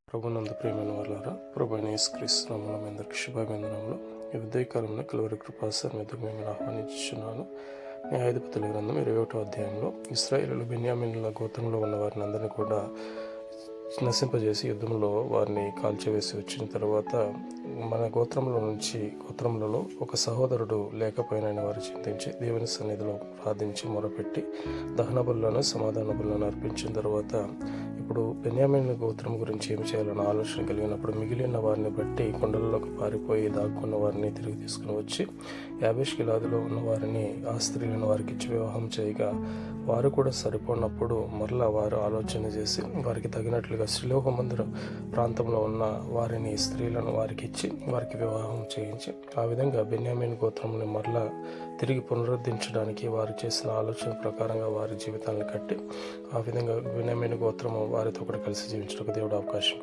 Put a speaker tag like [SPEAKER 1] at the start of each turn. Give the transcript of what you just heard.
[SPEAKER 1] ప్రభునందు ప్రియమైన వాళ్ళారా, ప్రభు యేసుక్రీస్తు నామములో మీ అందరికీ శుభాభివందనములు. ఈ ఉదయకాలంలో కలువరి కృపాసన మీదకు మిమ్మల్ని ఆహ్వానించుచున్నాను. న్యాయాధిపతుల గ్రంథం 21వ అధ్యాయంలో ఇశ్రాయేలు బెన్యామీనుల గోత్రంలో ఉన్న వారిని అందరినీ కూడా నశింపజేసి యుద్ధంలో వారిని కాల్చివేసి వచ్చిన తర్వాత మన గోత్రములలో ఒక సహోదరుడు లేకపోయినని వారు చింతించి దేవుని సన్నిధిలో ప్రార్థించి మొరపెట్టి దహన బలులను సమాధాన బలులను అర్పించిన తర్వాత ఇప్పుడు బెన్యామీను గోత్రం గురించి ఏమి చేయాలన్న ఆలోచన కలిగినప్పుడు మిగిలిన వారిని బట్టి కొండలలోకి పారిపోయి దాక్కున్న వారిని తిరిగి తీసుకుని వచ్చి యాబేష్ గిలాదులో ఉన్న వారిని ఆ స్త్రీలను వారికి ఇచ్చి వివాహం చేయగా వారు కూడా సరిపోనప్పుడు మరలా వారు ఆలోచన చేసి వారికి తగినట్లుగా శిలోహ మందిర ప్రాంతంలో ఉన్న వారిని స్త్రీలను వారికి ఇచ్చి వారికి వివాహం చేయించి ఆ విధంగా బెన్యామీను గోత్రంని మరలా తిరిగి పునరుద్ధరించడానికి వారు చేసిన ఆలోచన ప్రకారంగా వారి జీవితాలను కట్టి ఆ విధంగా బెన్యామీను గోత్రము వారితో కూడా కలిసి జీవించడానికి దేవుడు అవకాశం